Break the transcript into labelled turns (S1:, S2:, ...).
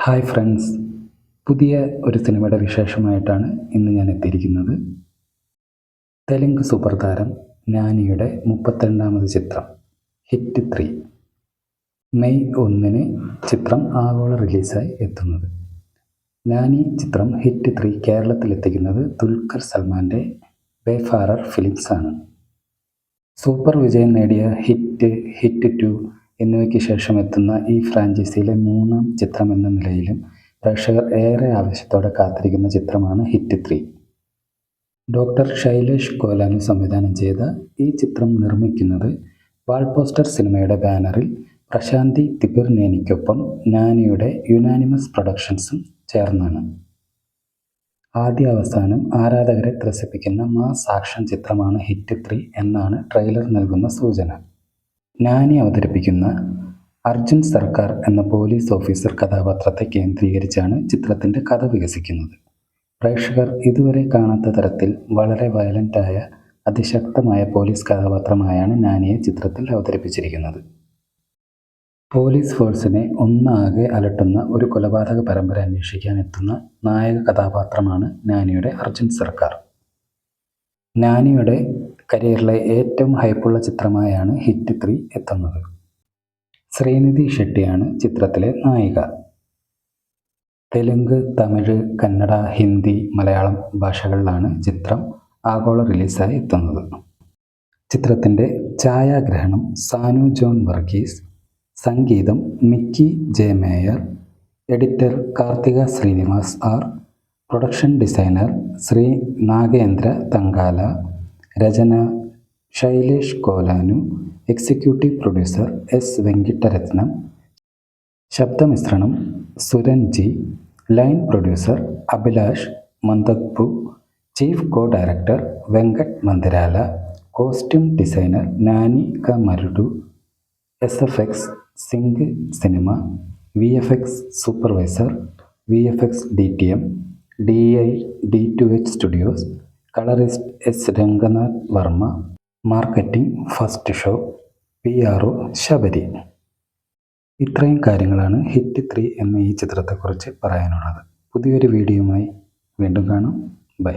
S1: Hi friends, പുതിയ ഒരു സിനിമയുടെ വിശേഷമായിട്ടാണ് ഇന്ന് ഞാൻ എത്തിയിരിക്കുന്നത്. തെലുങ്ക് സൂപ്പർ താരം നാനിയുടെ 32ാമത് ചിത്രം ഹിറ്റ് 3 മെയ് 1 ചിത്രം ആഗോള റിലീസായി എത്തുന്നത്. നാനി ചിത്രം ഹിറ്റ് 3 കേരളത്തിലെത്തിക്കുന്നത് ദുൽഖർ സൽമാൻ്റെ വേഫാറർ ഫിലിംസാണ്. സൂപ്പർ വിജയം നേടിയ ഹിറ്റ് 2 എന്നിവയ്ക്ക് ശേഷം എത്തുന്ന ഈ ഫ്രാഞ്ചൈസിയിലെ 3ാം ചിത്രം എന്ന നിലയിലും പ്രേക്ഷകർ ഏറെ ആവേശത്തോടെ കാത്തിരിക്കുന്ന ചിത്രമാണ് ഹിറ്റ് 3. ഡോക്ടർ ശൈലേഷ് കോലാനു സംവിധാനം ചെയ്ത ഈ ചിത്രം നിർമ്മിക്കുന്നത് വാൾപോസ്റ്റർ സിനിമയുടെ ബാനറിൽ പ്രശാന്തി തിബിർനേനിക്കൊപ്പം നാനിയുടെ യുനാനിമസ് പ്രൊഡക്ഷൻസും ചേർന്നാണ്. ആദ്യാവസാനം ആരാധകരെ ത്രസിപ്പിക്കുന്ന മാസ് ആക്ഷൻ ചിത്രമാണ് ഹിറ്റ് 3 എന്നാണ് ട്രെയിലർ നൽകുന്ന സൂചന. നാനി അവതരിപ്പിക്കുന്ന അർജുൻ സർക്കാർ എന്ന പോലീസ് ഓഫീസർ കഥാപാത്രത്തെ കേന്ദ്രീകരിച്ചാണ് ചിത്രത്തിൻ്റെ കഥ വികസിക്കുന്നത്. പ്രേക്ഷകർ ഇതുവരെ കാണാത്ത തരത്തിൽ വളരെ വയലൻ്റായ അതിശക്തമായ പോലീസ് കഥാപാത്രമായാണ് നാനിയെ ചിത്രത്തിൽ അവതരിപ്പിച്ചിരിക്കുന്നത്. പോലീസ് ഫോഴ്സിനെ ഒന്നാകെ അലട്ടുന്ന ഒരു കൊലപാതക പരമ്പര അന്വേഷിക്കാൻ എത്തുന്ന നായക കഥാപാത്രമാണ് നാനിയുടെ അർജുൻ സർക്കാർ. നാനിയുടെ കരിയറിലെ ഏറ്റവും ഹൈപ്പുള്ള ചിത്രമായാണ് ഹിറ്റ് 3 എത്തുന്നത്. ശ്രീനിധി ഷെട്ടിയാണ് ചിത്രത്തിലെ നായിക. തെലുങ്ക്, തമിഴ്, കന്നഡ, ഹിന്ദി, മലയാളം ഭാഷകളിലാണ് ചിത്രം ആഗോള റിലീസായി എത്തുന്നത്. ചിത്രത്തിൻ്റെ ഛായാഗ്രഹണം സാനു ജോൺ വർഗീസ്, സംഗീതം Mickey J Meyer, editor Karthika Srinivas R, production designer Sri Nagendra Tangala, രചന Shailesh Kolanu, executive producer S Venkataratnam, ശബ്ദമിശ്രണം Suran G, line producer Abhilash Mandathpu, chief co director Venkat Mandirala, costume designer Nani Kamarudu, SFX Sync Cinema, VFX supervisor VFX DTM, DI D2H studios, colourist S Ranganath Varma, marketing first show, PRO Sabari. ഇത്രയും കാര്യങ്ങളാണ് hit 3 എന്ന ഈ ചിത്രത്തെക്കുറിച്ച് പറയാനുള്ളത്. പുതിയൊരു വീഡിയോയുമായി വീണ്ടും കാണാം. ബൈ.